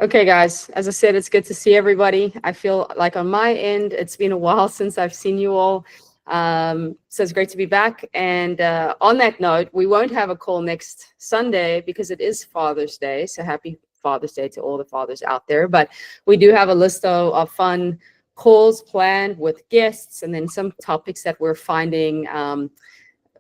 Okay, guys, as I said, it's good to see everybody. I feel like on my end, it's been a while since I've seen you all. So it's great to be back. And on that note, we won't have a call next Sunday because it is Father's Day. So happy Father's Day to all the fathers out there. But we do have a list of fun calls planned with guests and then some topics that we're finding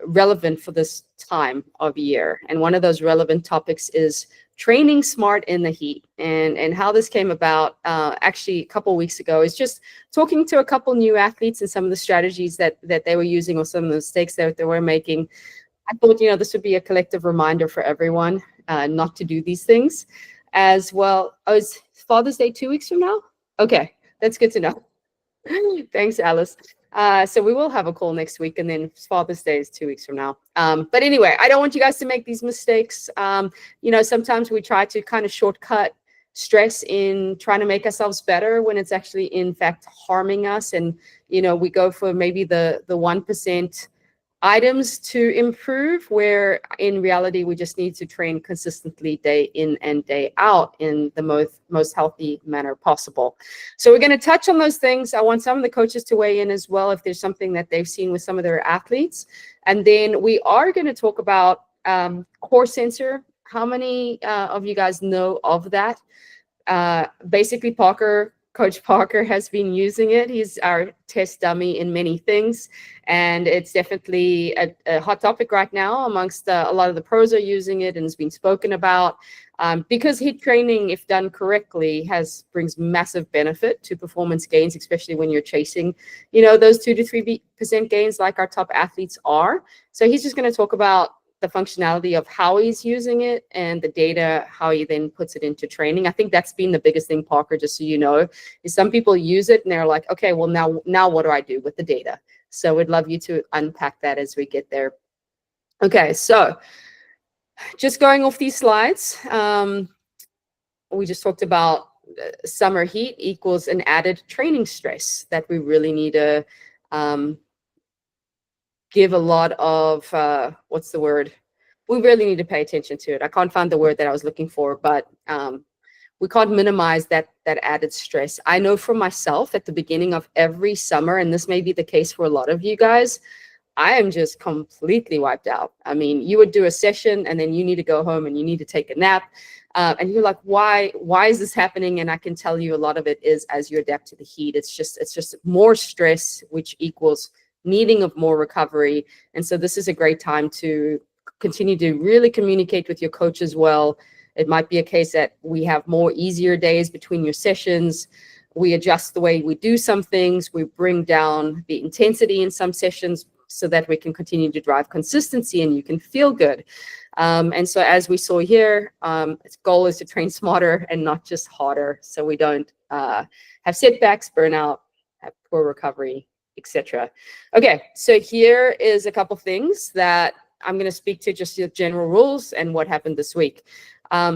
relevant for this time of year. And one of those relevant topics is training smart in the heat. And how this came about actually a couple of weeks ago is just talking to a couple new athletes and some of the strategies that they were using or some of the mistakes that they were making. I thought, this would be a collective reminder for everyone not to do these things as well. Oh, is Father's Day 2 weeks from now? Okay, that's good to know. Thanks, Alice. So we will have a call next week, and then Father's Day is 2 weeks from now. But anyway, I don't want you guys to make these mistakes. Sometimes we try to kind of shortcut stress in trying to make ourselves better when it's actually, in fact, harming us. And, we go for maybe the 1% items to improve, where in reality we just need to train consistently day in and day out in the most healthy manner possible. So we're going to touch on those things. I want some of the coaches to weigh in as well if there's something that they've seen with some of their athletes. And then we are going to talk about core sensor. How many of you guys know of that? Basically, Coach Parker has been using it. He's our test dummy in many things. And it's definitely a hot topic right now amongst a lot of the pros are using it and it's been spoken about because HIIT training, if done correctly, brings massive benefit to performance gains, especially when you're chasing, those 2 to 3% gains like our top athletes are. So he's just going to talk about the functionality of how he's using it and the data, how he then puts it into training. I think that's been the biggest thing, Parker, just so you know, is some people use it and they're like, okay, well, now what do I do with the data? So we'd love you to unpack that as we get there. Okay, so just going off these slides, we just talked about summer heat equals an added training stress that we really need to give a lot of, what's the word? We really need to pay attention to it. I can't find the word that I was looking for, but we can't minimize that added stress. I know for myself at the beginning of every summer, and this may be the case for a lot of you guys, I am just completely wiped out. I mean, you would do a session and then you need to go home and you need to take a nap. And you're like, why is this happening? And I can tell you a lot of it is as you adapt to the heat. It's just more stress, which equals needing of more recovery. And so this is a great time to continue to really communicate with your coach as well. It might be a case that we have more easier days between your sessions. We adjust the way we do some things. We bring down the intensity in some sessions so that we can continue to drive consistency and you can feel good. And so as we saw here, its goal is to train smarter and not just harder, so we don't have setbacks, burnout, have poor recovery, etc. Okay, so here is a couple things that I'm going to speak to, just the general rules and what happened this week.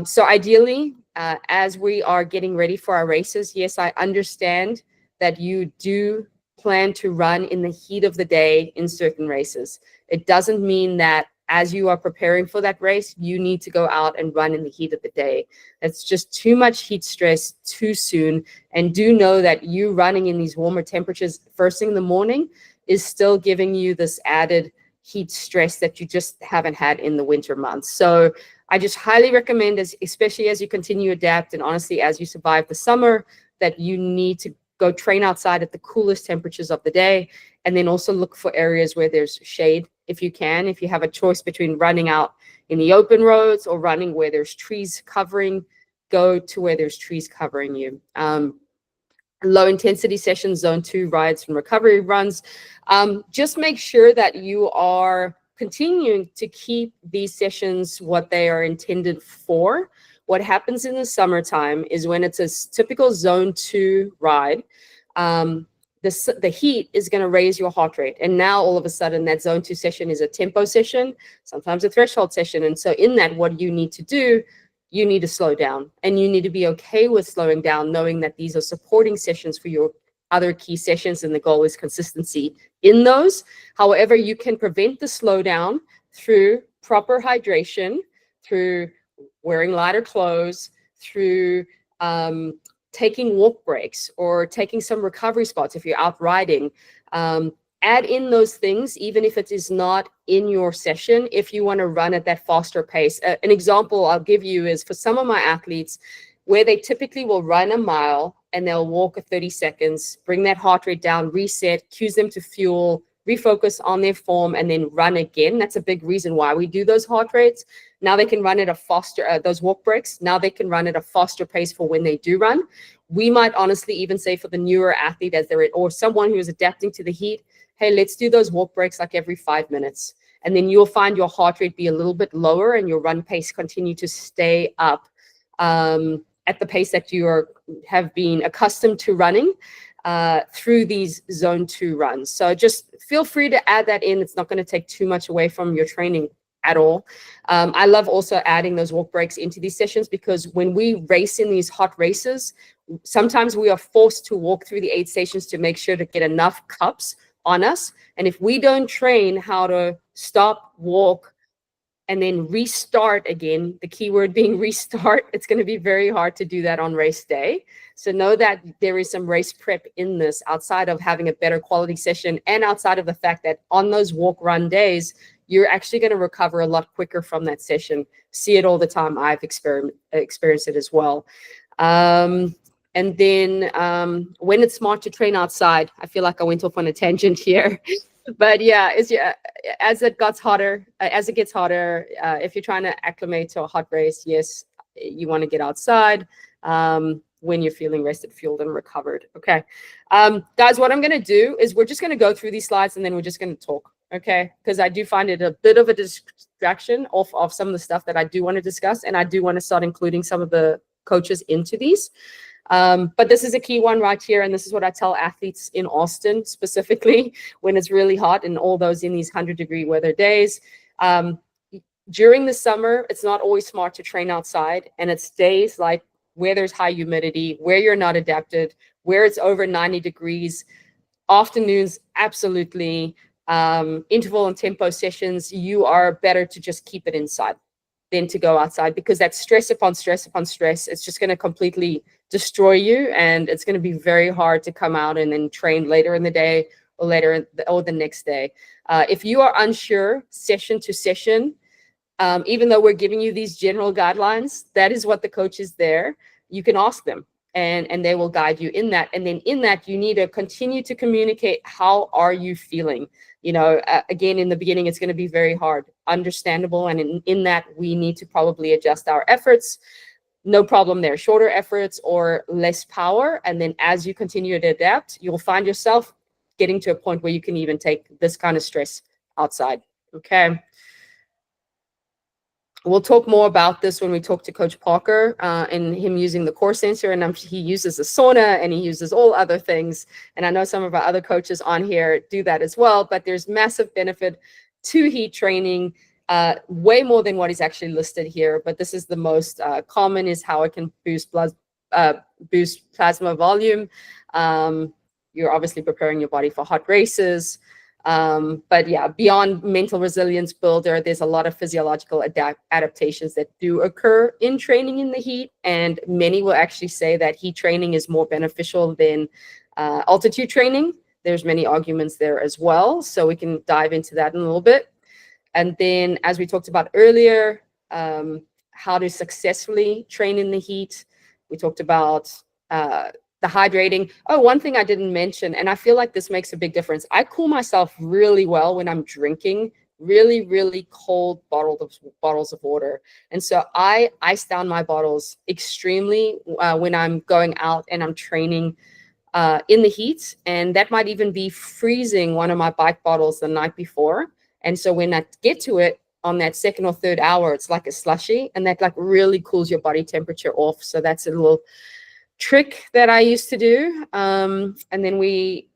So ideally, as we are getting ready for our races, yes, I understand that you do plan to run in the heat of the day in certain races. It doesn't mean that as you are preparing for that race, you need to go out and run in the heat of the day. That's just too much heat stress too soon. And do know that you running in these warmer temperatures first thing in the morning is still giving you this added heat stress that you just haven't had in the winter months. So I just highly recommend, especially as you continue to adapt and honestly, as you survive the summer, that you need to go train outside at the coolest temperatures of the day, and then also look for areas where there's shade if you can. If you have a choice between running out in the open roads or running where there's trees covering, go to where there's trees covering you. Low intensity sessions, zone 2 rides and recovery runs. Just make sure that you are continuing to keep these sessions what they are intended for. What happens in the summertime is when it's a typical zone 2 ride, the heat is going to raise your heart rate. And now all of a sudden that zone 2 session is a tempo session, sometimes a threshold session. And so in that, what you need to do, you need to slow down, and you need to be okay with slowing down, knowing that these are supporting sessions for your other key sessions, and the goal is consistency in those. However, you can prevent the slowdown through proper hydration, through wearing lighter clothes, through taking walk breaks or taking some recovery spots if you're out riding. Add in those things, even if it is not in your session, if you want to run at that faster pace. An example I'll give you is for some of my athletes, where they typically will run a mile and they'll walk a 30 seconds, bring that heart rate down, reset, cues them to fuel, refocus on their form, and then run again. That's a big reason why we do those heart rates. Now they can run at a faster, those walk breaks, now they can run at a faster pace for when they do run. We might honestly even say for the newer athlete as they're, or someone who is adapting to the heat, hey, let's do those walk breaks like every 5 minutes. And then you'll find your heart rate be a little bit lower and your run pace continue to stay up at the pace that you have been accustomed to running through these zone 2 runs. So just feel free to add that in. It's not going to take too much away from your training at all. I love also adding those walk breaks into these sessions because when we race in these hot races, sometimes we are forced to walk through the aid stations to make sure to get enough cups on us. And if we don't train how to stop, walk, and then restart again, the key word being restart, it's going to be very hard to do that on race day. So know that there is some race prep in this outside of having a better quality session and outside of the fact that on those walk run days, you're actually going to recover a lot quicker from that session. See it all the time. I've experienced it as well. And then when it's smart to train outside, I feel like I went off on a tangent here. But yeah, as it gets hotter, if you're trying to acclimate to a hot race, yes, you want to get outside when you're feeling rested, fueled, and recovered. Okay, guys, what I'm going to do is we're just going to go through these slides and then we're just going to talk. Okay, because I do find it a bit of a distraction off of some of the stuff that I do want to discuss, and I do want to start including some of the coaches into these. But this is a key one right here, and this is what I tell athletes in Austin specifically when it's really hot and all those in these 100-degree weather days. During the summer, it's not always smart to train outside, and it's days like where there's high humidity, where you're not adapted, where it's over 90 degrees. Afternoons, absolutely. Interval and tempo sessions, you are better to just keep it inside than to go outside, because that's stress upon stress upon stress. It's just going to completely destroy you, and it's going to be very hard to come out and then train later in the day or the next day. If you are unsure session to session, even though we're giving you these general guidelines, that is what the coach is there. You can ask them and they will guide you in that. And then in that, you need to continue to communicate, how are you feeling? You know, again, in the beginning, it's going to be very hard, understandable. And in that, we need to probably adjust our efforts. No problem there. Shorter efforts or less power. And then as you continue to adapt, you'll find yourself getting to a point where you can even take this kind of stress outside. Okay. We'll talk more about this when we talk to Coach Parker and him using the core sensor, and he uses a sauna and he uses all other things. And I know some of our other coaches on here do that as well, but there's massive benefit to heat training, way more than what is actually listed here. But this is the most common, is how it can boost plasma volume. You're obviously preparing your body for hot races. But yeah, beyond mental resilience builder, there's a lot of physiological adaptations that do occur in training in the heat. And many will actually say that heat training is more beneficial than altitude training. There's many arguments there as well. So we can dive into that in a little bit. And then, as we talked about earlier, how to successfully train in the heat. We talked about the hydrating. Oh, one thing I didn't mention, and I feel like this makes a big difference. I cool myself really well when I'm drinking really, really cold bottles of water. And so I ice down my bottles extremely when I'm going out and I'm training in the heat. And that might even be freezing one of my bike bottles the night before. And so when I get to it on that second or third hour, it's like a slushy, and that like really cools your body temperature off. So that's a little trick that I used to do. And then we,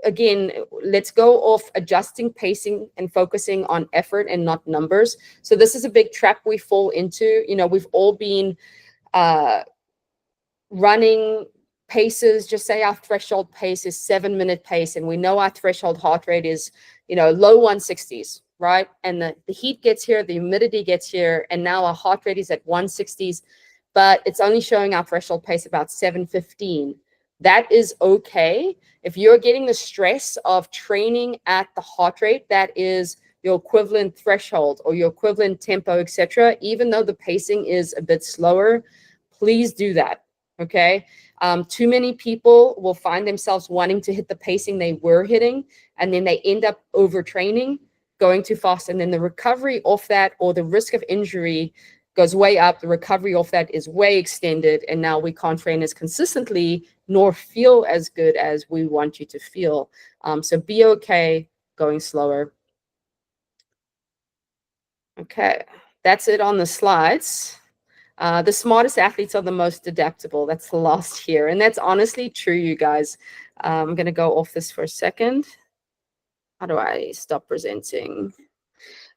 again, let's go off adjusting pacing and focusing on effort and not numbers. So this is a big trap we fall into. You know, we've all been running paces. Just say our threshold pace is 7-minute pace, and we know our threshold heart rate is, you know, low 160s, right? And the heat gets here, the humidity gets here, and now our heart rate is at 160s. but it's only showing our threshold pace about 7:15. That is okay. If you're getting the stress of training at the heart rate that is your equivalent threshold or your equivalent tempo, etc., even though the pacing is a bit slower, please do that. Okay. Too many people will find themselves wanting to hit the pacing they were hitting, and then they end up overtraining, going too fast, and then the recovery off that, or the risk of injury, goes way up. The recovery off that is way extended, and now we can't train as consistently nor feel as good as we want you to feel. So be okay going slower. Okay, that's it on the slides. The smartest athletes are the most adaptable. That's the last here. And that's honestly true, you guys. I'm going to go off this for a second. How do I stop presenting?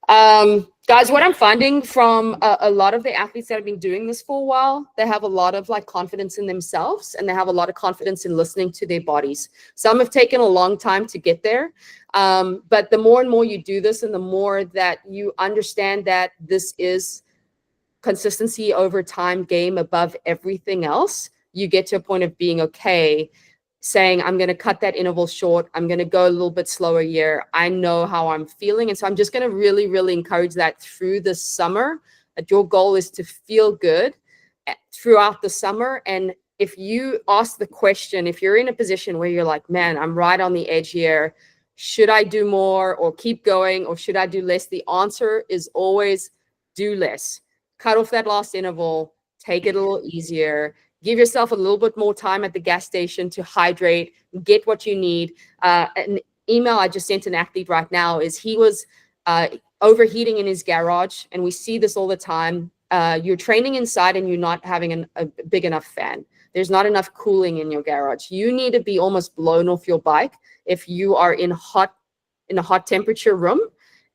Guys, what I'm finding from a lot of the athletes that have been doing this for a while, they have a lot of like confidence in themselves, and they have a lot of confidence in listening to their bodies. Some have taken a long time to get there. But the more and more you do this, and the more that you understand that this is consistency over time game above everything else, you get to a point of being okay saying, I'm going to cut that interval short. I'm going to go a little bit slower here. I know how I'm feeling. And so I'm just going to really, really encourage that through the summer, that your goal is to feel good throughout the summer. And if you ask the question, if you're in a position where you're like, man, I'm right on the edge here, should I do more or keep going, or should I do less? The answer is always do less. Cut off that last interval, take it a little easier, give yourself a little bit more time at the gas station to hydrate, get what you need. An email I just sent an athlete right now is he was overheating in his garage, and we see this all the time. You're training inside and you're not having a big enough fan. There's not enough cooling in your garage. You need to be almost blown off your bike if you are in a hot temperature room,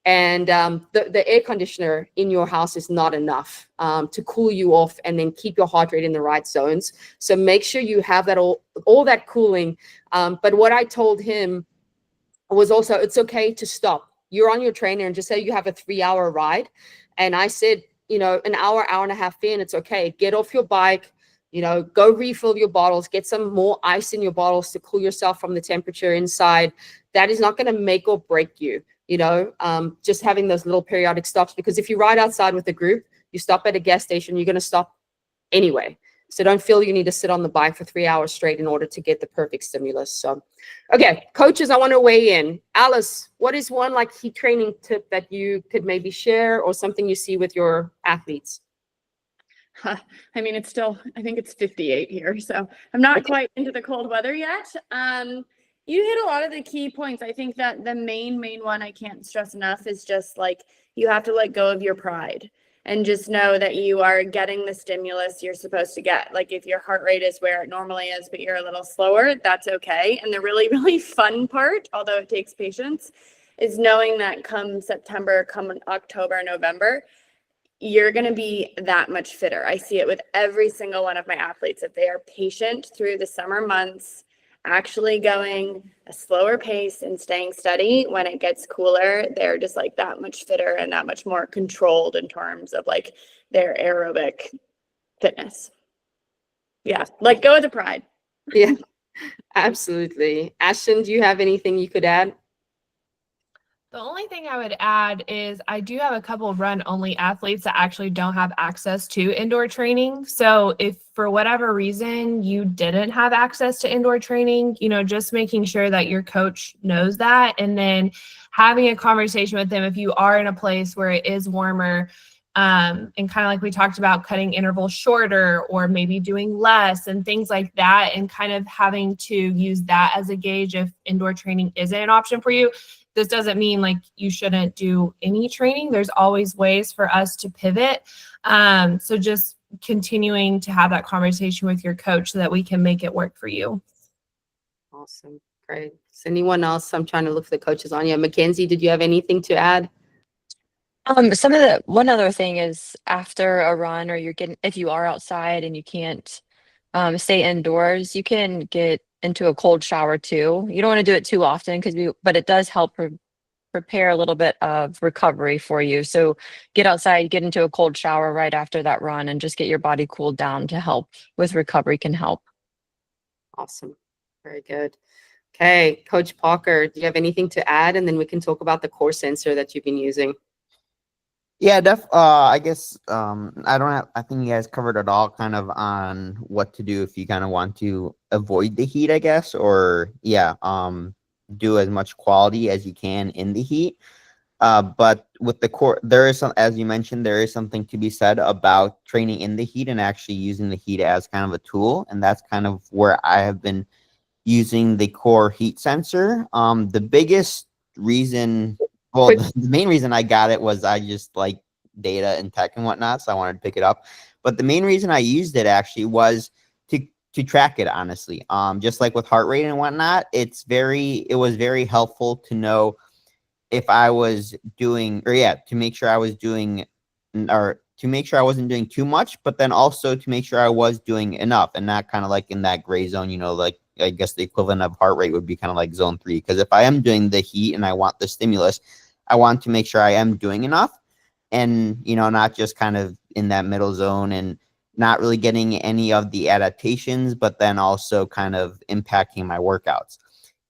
and the air conditioner in your house is not enough to cool you off and then keep your heart rate in the right zones. So make sure you have that all that cooling. But what I told him was also, it's okay to stop. You're on your trainer, and just say you have a 3-hour ride. And I said, an hour and a half in, it's okay. Get off your bike, go refill your bottles, get some more ice in your bottles to cool yourself from the temperature inside. That is not going to make or break you, just having those little periodic stops, because if you ride outside with a group, you stop at a gas station, you're going to stop anyway. So don't feel you need to sit on the bike for 3 hours straight in order to get the perfect stimulus. So, okay, coaches, I want to weigh in. Alice, what is one like heat training tip that you could maybe share, or something you see with your athletes? I mean, it's still, I think it's 58 here, so I'm not quite into the cold weather yet. You hit a lot of the key points. I think that the main one I can't stress enough is just like, you have to let go of your pride and just know that you are getting the stimulus you're supposed to get. Like if your heart rate is where it normally is, but you're a little slower, that's okay. And the really, really fun part, although it takes patience, is knowing that come September, come October, November, you're going to be that much fitter. I see it with every single one of my athletes. If they are patient through the summer months, actually going a slower pace and staying steady, when it gets cooler, they're just like that much fitter and that much more controlled in terms of like their aerobic fitness. Yeah, like go with the pride. Yeah, absolutely. Ashton, do you have anything you could add? The only thing I would add is I do have a couple of run-only athletes that actually don't have access to indoor training. So if for whatever reason you didn't have access to indoor training, just making sure that your coach knows that, and then having a conversation with them if you are in a place where it is warmer, and kind of like we talked about, cutting intervals shorter or maybe doing less and things like that, and kind of having to use that as a gauge if indoor training isn't an option for you. This doesn't mean like you shouldn't do any training. There's always ways for us to pivot. So just continuing to have that conversation with your coach so that we can make it work for you. Awesome. Great. Is anyone else? I'm trying to look for the coaches on. Yeah, Mackenzie, did you have anything to add? One other thing is, after a run, or if you are outside and you can't stay indoors, you can get into a cold shower too. You don't want to do it too often but it does help prepare a little bit of recovery for you. So get outside, get into a cold shower right after that run, and just get your body cooled down to help with recovery can help. Awesome. Very good. Okay, Coach Parker, do you have anything to add? And then we can talk about the core sensor that you've been using. Yeah, I guess I think you guys covered it all kind of on what to do if you kind of want to avoid the heat, I guess, or do as much quality as you can in the heat. But with the core, there is some, as you mentioned, there is something to be said about training in the heat and actually using the heat as kind of a tool. And that's kind of where I have been using the core heat sensor. The biggest reason, well, the main reason I got it was I just like data and tech and whatnot, so I wanted to pick it up. But the main reason I used it actually was to track it, honestly. Just like with heart rate and whatnot, it was very helpful to know if I was doing, to make sure I was doing, or to make sure I wasn't doing too much, but then also to make sure I was doing enough and not kind of like in that gray zone, like I guess the equivalent of heart rate would be kind of like zone 3. Because if I am doing the heat and I want the stimulus, I want to make sure I am doing enough and, not just kind of in that middle zone and not really getting any of the adaptations, but then also kind of impacting my workouts.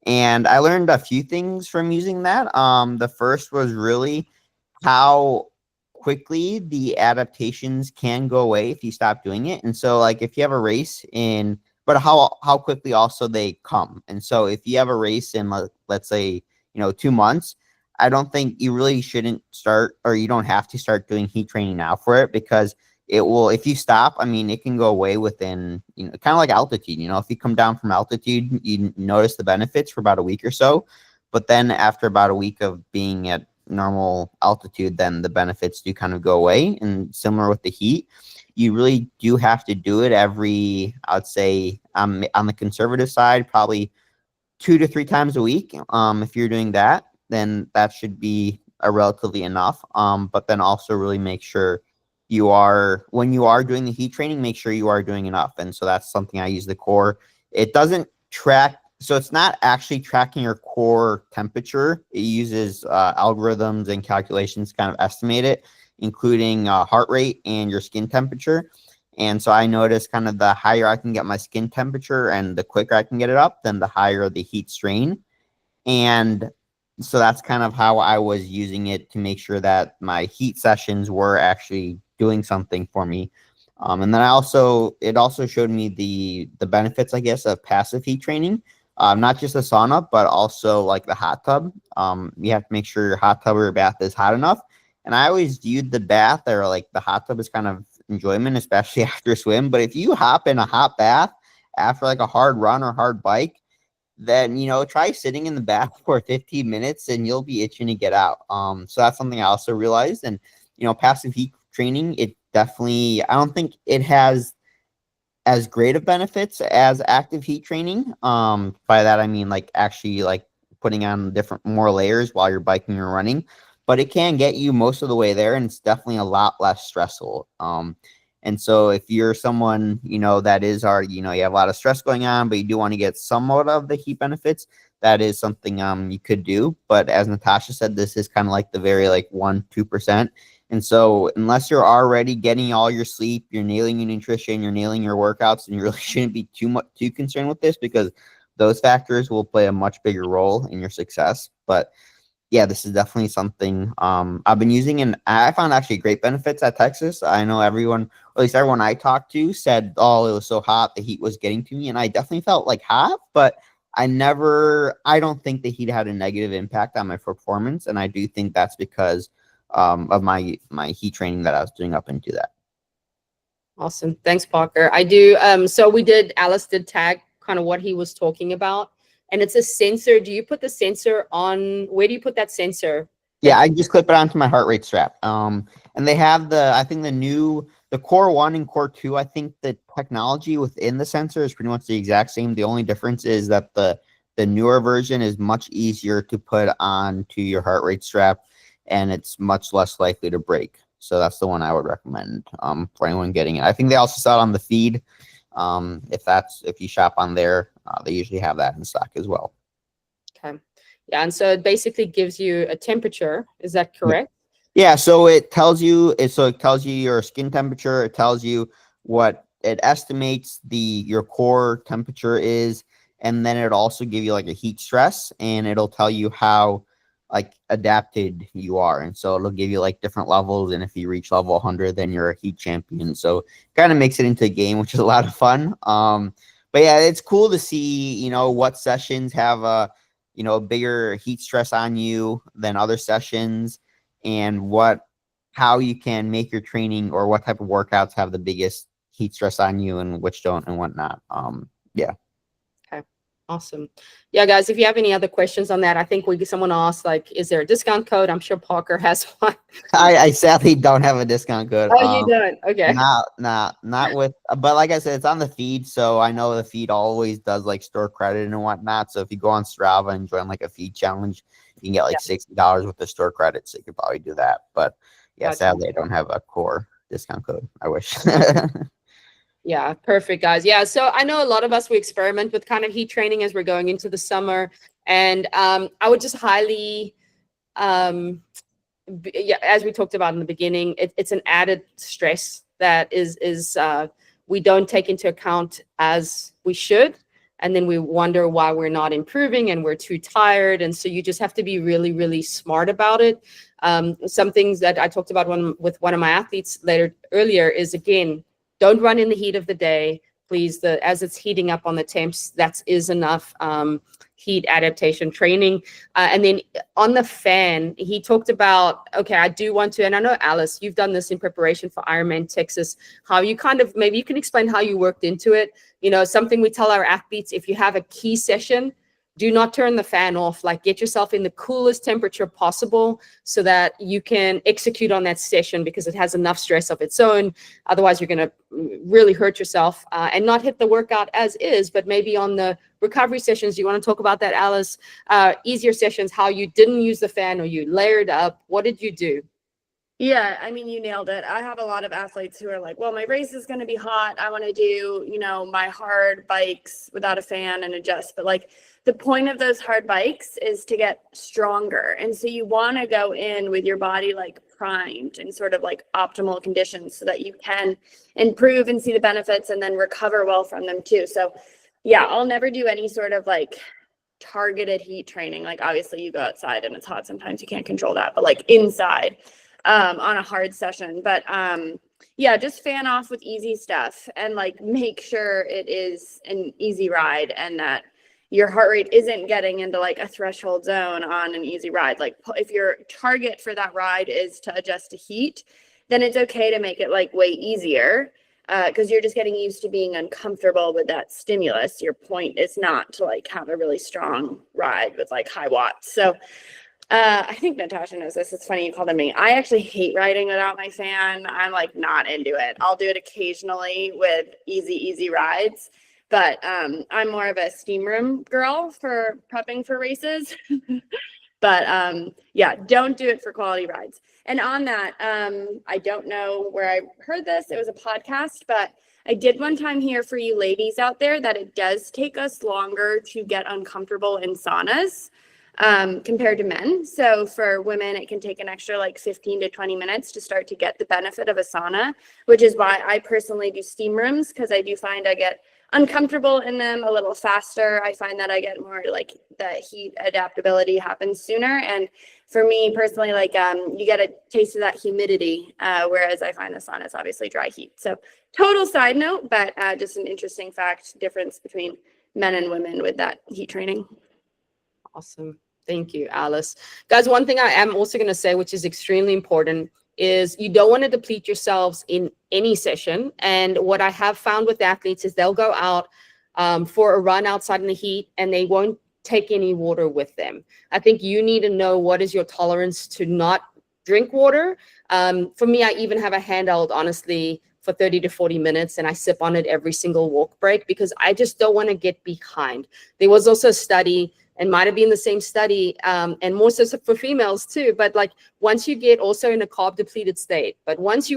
And I learned a few things from using that. The first was really how quickly the adaptations can go away if you stop doing it. And so like if you have a race but how quickly also they come. And so if you have a race in, let's say, 2 months, I don't think you really shouldn't start, or you don't have to start doing heat training now for it, because it will, if you stop, it can go away within, kind of like altitude. If you come down from altitude, you notice the benefits for about a week or so. But then after about a week of being at normal altitude, then the benefits do kind of go away. And similar with the heat, you really do have to do it every, I'd say, on the conservative side, probably 2 to 3 times a week. If you're doing that, then that should be a relatively enough. But then also really make sure when you are doing the heat training, make sure you are doing enough. And so that's something I use the core. It doesn't track, so it's not actually tracking your core temperature. It uses algorithms and calculations to kind of estimate it, including heart rate and your skin temperature. And so I noticed kind of the higher I can get my skin temperature and the quicker I can get it up, then the higher the heat strain. And so that's kind of how I was using it to make sure that my heat sessions were actually doing something for me. And then it also showed me the benefits, I guess, of passive heat training, not just the sauna, but also like the hot tub. You have to make sure your hot tub or your bath is hot enough. And I always viewed the bath or like the hot tub as kind of enjoyment, especially after a swim. But if you hop in a hot bath after like a hard run or hard bike, then, try sitting in the bath for 15 minutes and you'll be itching to get out. So that's something I also realized. And, passive heat training, it definitely, I don't think it has as great of benefits as active heat training. By that, I mean, like actually like putting on more layers while you're biking or running, but it can get you most of the way there. And it's definitely a lot less stressful. And so if you're someone, that is already, you have a lot of stress going on, but you do want to get somewhat of the heat benefits, that is something you could do. But as Natasha said, this is kind of like the very 1-2%. And so unless you're already getting all your sleep, you're nailing your nutrition, you're nailing your workouts, and you really shouldn't be too concerned with this, because those factors will play a much bigger role in your success. But yeah, this is definitely something I've been using, and I found actually great benefits at Texas. I know everyone, or at least everyone I talked to, said, oh, it was so hot, the heat was getting to me. And I definitely felt like hot, but I don't think the heat had a negative impact on my performance. And I do think that's because of my heat training that I was doing up into that. Awesome. Thanks, Parker. I do. So Alice did tag kind of what he was talking about. And it's a sensor. Do you put the sensor on? Where do you put that sensor? Yeah, I just clip it onto my heart rate strap. And they have the Core 1 and Core 2. I think the technology within the sensor is pretty much the exact same. The only difference is that the newer version is much easier to put onto your heart rate strap, and it's much less likely to break. So that's the one I would recommend for anyone getting it. I think they also sell it on the feed. If you shop on there, they usually have that in stock as well. Okay. Yeah, and so it basically gives you a temperature. Is that correct? Yeah, so it tells you your skin temperature, it tells you what it estimates your core temperature is, and then it also give you like a heat stress, and it'll tell you how like adapted you are. And so it'll give you like different levels, and if you reach level 100, then you're a heat champion. So kind of makes it into a game, which is a lot of fun. But yeah, it's cool to see, what sessions have a bigger heat stress on you than other sessions, and how you can make your training or what type of workouts have the biggest heat stress on you and which don't and whatnot. Yeah. Okay, awesome. Yeah, guys, if you have any other questions on that, I think someone asked, like, is there a discount code? I'm sure Parker has one. I sadly don't have a discount code. Oh, you don't? Okay. Not with, but like I said, it's on the feed, so I know the feed always does like store credit and whatnot. So if you go on Strava and join like a feed challenge, you can get like $60 with the store credit. So you could probably do that. But yeah, Gotcha. sadly, I don't have a core discount code. I wish. Yeah, perfect, guys. Yeah, so I know a lot of us, we experiment with kind of heat training as we're going into the summer. And I would just highly, as we talked about in the beginning, it's an added stress that we don't take into account as we should. And then we wonder why we're not improving and we're too tired. And so you just have to be really, really smart about it. Some things that I talked about with one of my athletes earlier is, again, don't run in the heat of the day, please. As it's heating up on the temps, that is enough heat adaptation training. And then on the fan, he talked about, okay, I do want to, and I know, Alice, you've done this in preparation for Ironman Texas, how you maybe you can explain how you worked into it. Something we tell our athletes, if you have a key session, do not turn the fan off. Like, get yourself in the coolest temperature possible so that you can execute on that session, because it has enough stress of its own. Otherwise, you're going to really hurt yourself and not hit the workout as is. But maybe on the recovery sessions, you want to talk about that, Alice? Easier sessions, how you didn't use the fan or you layered up. What did you do? Yeah, I mean, you nailed it. I have a lot of athletes who are like, well, my race is going to be hot. I want to do, my hard bikes without a fan and adjust. But like, the point of those hard bikes is to get stronger. And so you want to go in with your body like primed and sort of like optimal conditions so that you can improve and see the benefits and then recover well from them too. So yeah, I'll never do any sort of like targeted heat training. Like, obviously you go outside and it's hot. Sometimes you can't control that, but like inside on a hard session. But yeah, just fan off with easy stuff and like make sure it is an easy ride and that your heart rate isn't getting into like a threshold zone on an easy ride. Like, if your target for that ride is to adjust to heat, then it's okay to make it like way easier because you're just getting used to being uncomfortable with that stimulus. Your point is not to like have a really strong ride with like high watts. So I think Natasha knows this. It's funny you called it me. I actually hate riding without my fan. I'm like not into it. I'll do it occasionally with easy rides. But I'm more of a steam room girl for prepping for races. But yeah, don't do it for quality rides. And on that, I don't know where I heard this. It was a podcast, but I did one time hear for you ladies out there that it does take us longer to get uncomfortable in saunas compared to men. So for women, it can take an extra like 15 to 20 minutes to start to get the benefit of a sauna, which is why I personally do steam rooms, because I do find I get uncomfortable in them a little faster. I find that I get more like the heat adaptability happens sooner. And for me personally, like you get a taste of that humidity, whereas I find the sauna is obviously dry heat. So total side note, but just an interesting fact difference between men and women with that heat training. Awesome. Thank you, Alice. Guys, one thing I am also going to say, which is extremely important, is you don't want to deplete yourselves in any session. And what I have found with athletes is they'll go out for a run outside in the heat and they won't take any water with them. I think you need to know what is your tolerance to not drink water. For me, I even have a handheld, honestly, for 30 to 40 minutes, and I sip on it every single walk break because I just don't want to get behind. There was also a study, and might have been the same study, and more so for females too, but like once you get also in a carb depleted state, but once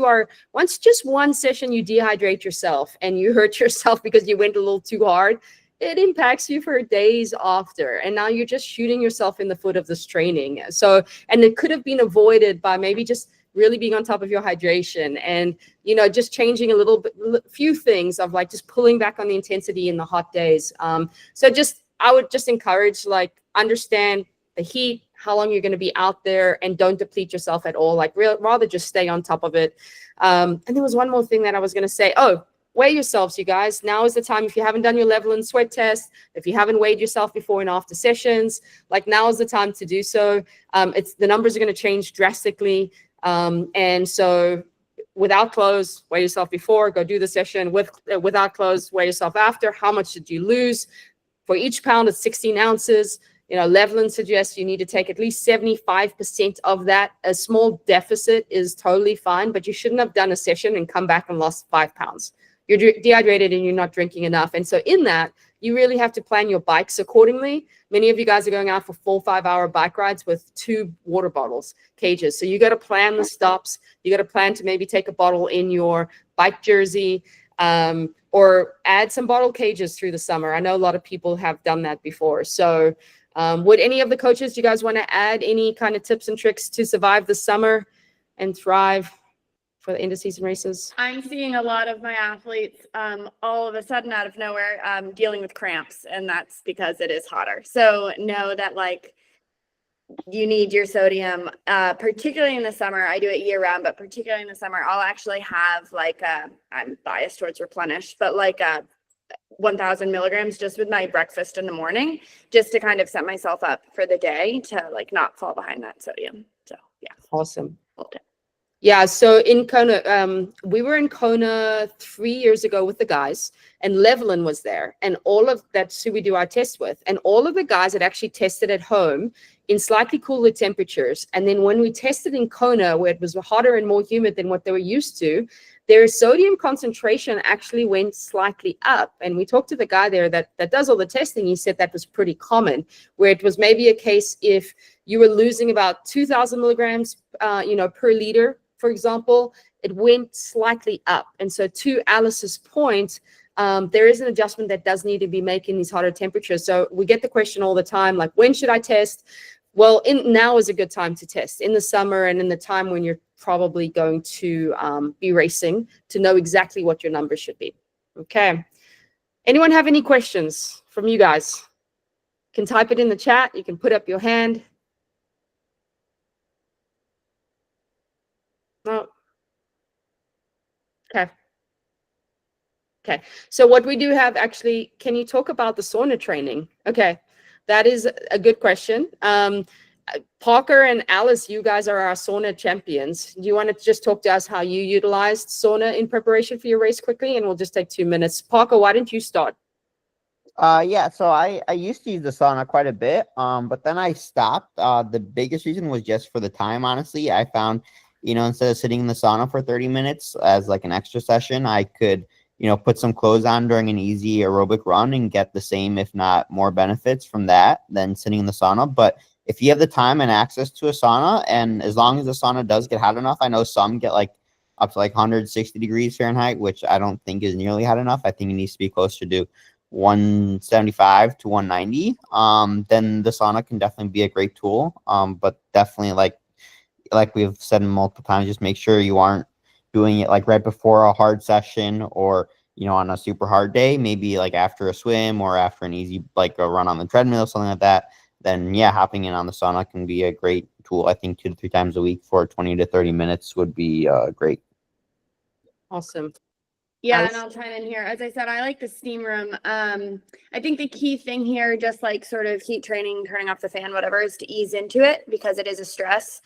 just one session you dehydrate yourself and you hurt yourself because you went a little too hard, it impacts you for days after. And now you're just shooting yourself in the foot of this training. So, and it could have been avoided by maybe just really being on top of your hydration and, you know, just changing a little bit, few things of like just pulling back on the intensity in the hot days. So just, I would just encourage, like, understand the heat, how long you're going to be out there, and don't deplete yourself at all. Like, rather just stay on top of it. And there was one more thing that I was going to say. Oh, weigh yourselves, you guys. Now is the time. If you haven't done your level and sweat test, if you haven't weighed yourself before and after sessions, like, now is the time to do so. The numbers are going to change drastically. And so without clothes, weigh yourself before, go do the session. Without clothes, weigh yourself after. How much did you lose? For each pound, it's 16 ounces. You know, Levelin suggests you need to take at least 75% of that. A small deficit is totally fine, but you shouldn't have done a session and come back and lost 5 pounds. You're dehydrated and you're not drinking enough. And so in that, you really have to plan your bikes accordingly. Many of you guys are going out for 4-5 hour bike rides with 2 water bottles, cages. So you got to plan the stops. You got to plan to maybe take a bottle in your bike jersey, or add some bottle cages through the summer. I know a lot of people have done that before. So would any of the coaches, you guys want to add any kind of tips and tricks to survive the summer and thrive for the end of season races? I'm seeing a lot of my athletes all of a sudden out of nowhere dealing with cramps, and that's because it is hotter. So know that, like, you need your sodium, particularly in the summer. I do it year round, but particularly in the summer, I'll actually have like I'm biased towards Replenish, but like 1,000 milligrams just with my breakfast in the morning, just to kind of set myself up for the day to, like, not fall behind that sodium. So yeah. Awesome. Okay. Yeah, so in Kona, we were in Kona 3 years ago with the guys, and Levelin was there, and all of that's who we do our test with. And all of the guys had actually tested at home in slightly cooler temperatures. And then when we tested in Kona, where it was hotter and more humid than what they were used to, their sodium concentration actually went slightly up. And we talked to the guy there that does all the testing. He said that was pretty common, where it was maybe a case if you were losing about 2,000 milligrams, per liter, for example, it went slightly up. And so to Alice's point, there is an adjustment that does need to be made in these hotter temperatures. So we get the question all the time, like, when should I test? Well, now is a good time to test, in the summer and in the time when you're probably going to be racing, to know exactly what your numbers should be. Okay. Anyone have any questions from you guys? You can type it in the chat. You can put up your hand. No. Okay. Okay. So what we do have, actually, can you talk about the sauna training? Okay. That is a good question. Parker and Alice, you guys are our sauna champions. Do you want to just talk to us how you utilized sauna in preparation for your race quickly? And we'll just take 2 minutes. Parker, why don't you start? Yeah, so I used to use the sauna quite a bit, but then I stopped. The biggest reason was just for the time, honestly. I found, instead of sitting in the sauna for 30 minutes as like an extra session, I could, put some clothes on during an easy aerobic run and get the same, if not more, benefits from that than sitting in the sauna. But if you have the time and access to a sauna, and as long as the sauna does get hot enough, I know some get like up to like 160 degrees Fahrenheit, which I don't think is nearly hot enough. I think it needs to be closer to 175 to 190. Then the sauna can definitely be a great tool. But definitely, like we've said multiple times, just make sure you aren't doing it like right before a hard session, or on a super hard day, maybe like after a swim or after an easy, like a run on the treadmill, something like that. Then yeah, hopping in on the sauna can be a great tool. I think 2 to 3 times a week for 20 to 30 minutes would be great. Awesome. Yeah, Alice? and I'll chime in here. As I said, I like the steam room. I think the key thing here, just like sort of heat training, turning off the fan, whatever, is to ease into it, because it is a stress.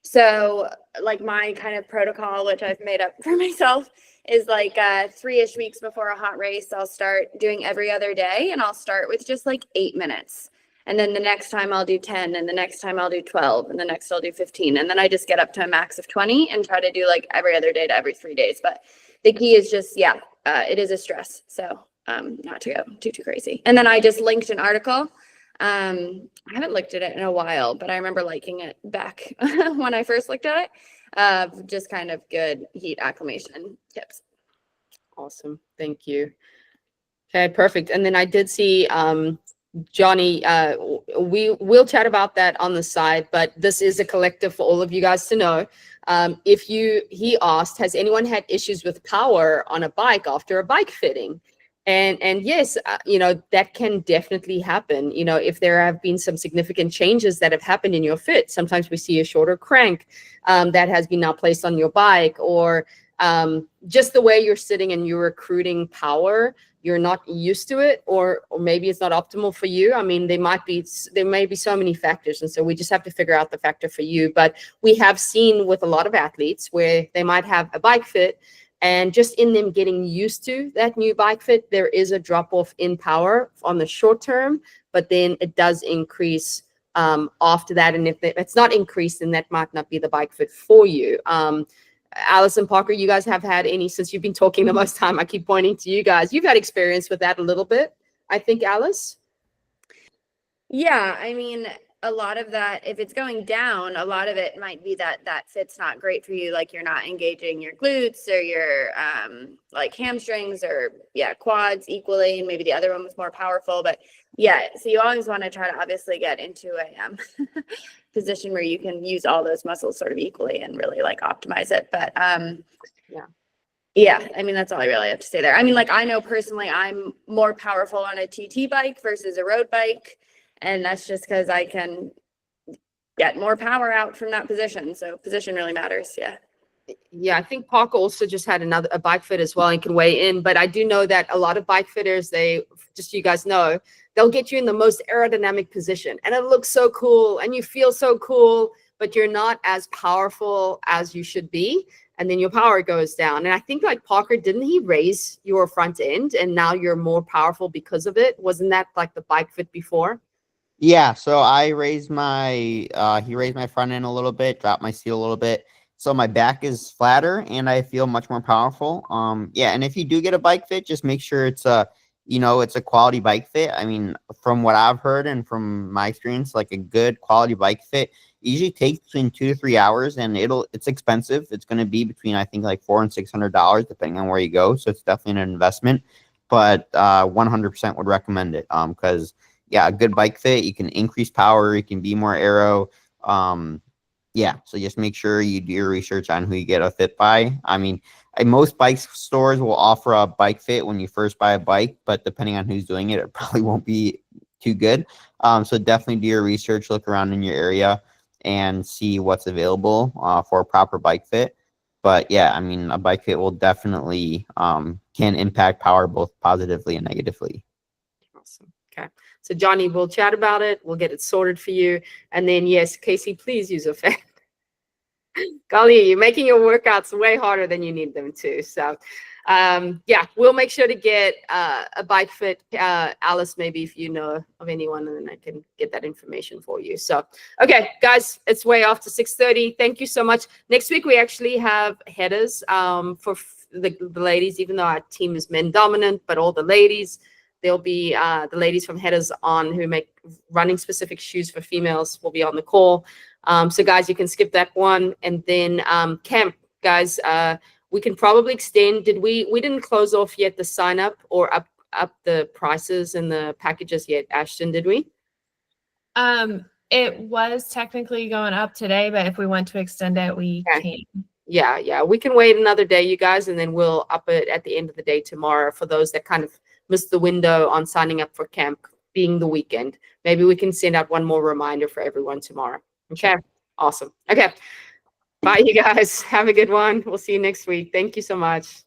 So like my kind of protocol, which I've made up for myself, is like 3-ish weeks before a hot race, I'll start doing every other day, and I'll start with just like 8 minutes. And then the next time I'll do 10, and the next time I'll do 12, and the next I'll do 15. And then I just get up to a max of 20 and try to do like every other day to every 3 days. But the key is just, it is a stress. So not to go too crazy. And then I just linked an article. I haven't looked at it in a while, but I remember liking it back when I first looked at it. Just kind of good heat acclimation tips. Awesome. Thank you. Okay, perfect. And then I did see Johnny, we will chat about that on the side, but this is a collective for all of you guys to know. He asked, has anyone had issues with power on a bike after a bike fitting? And yes, that can definitely happen. If there have been some significant changes that have happened in your fit, sometimes we see a shorter crank that has been now placed on your bike, or just the way you're sitting and you're recruiting power, you're not used to it, or maybe it's not optimal for you. I mean, there may be so many factors, and so we just have to figure out the factor for you. But we have seen with a lot of athletes where they might have a bike fit, and just in them getting used to that new bike fit, there is a drop off in power on the short term, but then it does increase after that. And if it's not increased, then that might not be the bike fit for you. Alice and Parker, you guys have had any, since you've been talking the most time, I keep pointing to you guys. You've had experience with that a little bit, I think, Alice? Yeah, I mean, a lot of that, if it's going down, a lot of it might be that fit's not great for you. Like you're not engaging your glutes or your like hamstrings or quads equally. And maybe the other one was more powerful, but yeah. So you always want to try to obviously get into a position where you can use all those muscles sort of equally and really like optimize it. But yeah, I mean, that's all I really have to say there. I mean, like I know personally, I'm more powerful on a TT bike versus a road bike. And that's just because I can get more power out from that position. So position really matters. Yeah. Yeah, I think Parker also just had a bike fit as well and can weigh in. But I do know that a lot of bike fitters, just so you guys know, they'll get you in the most aerodynamic position and it looks so cool and you feel so cool, but you're not as powerful as you should be. And then your power goes down. And I think like Parker, didn't he raise your front end and now you're more powerful because of it? Wasn't that like the bike fit before? Yeah, so he raised my front end a little bit, dropped my seal a little bit. So my back is flatter and I feel much more powerful. Yeah, and if you do get a bike fit, just make sure it's a quality bike fit. I mean, from what I've heard and from my experience, like a good quality bike fit usually takes between 2 to 3 hours, and it's expensive. It's going to be between, I think, like $400 and $600 depending on where you go. So it's definitely an investment, but 100% would recommend it because yeah, a good bike fit, you can increase power, you can be more aero. Yeah, so just make sure you do your research on who you get a fit by. I mean, most bike stores will offer a bike fit when you first buy a bike, but depending on who's doing it, it probably won't be too good. So definitely do your research, look around in your area and see what's available for a proper bike fit. But yeah, I mean, a bike fit will definitely can impact power both positively and negatively. Awesome. Okay. So Johnny, we'll chat about it. We'll get it sorted for you. And then yes, Casey, please use a fan. Golly, you're making your workouts way harder than you need them to. So yeah, we'll make sure to get a bike fit. Alice, maybe if you know of anyone, and then I can get that information for you. So, okay, guys, it's way off to 6:30. Thank you so much. Next week, we actually have headers for the ladies, even though our team is men dominant, but all the ladies. There'll be the ladies from Headers On who make running specific shoes for females will be on the call. So guys, you can skip that one. And then camp, guys, we can probably extend. We didn't close off yet the sign up or up the prices and the packages yet, Ashton, did we? It was technically going up today, but if we want to extend it, we can. Yeah, we can wait another day, you guys, and then we'll up it at the end of the day tomorrow for those that kind of missed the window on signing up for camp being the weekend. Maybe we can send out one more reminder for everyone tomorrow. Okay, awesome. Okay, bye, you guys. Have a good one. We'll see you next week. Thank you so much.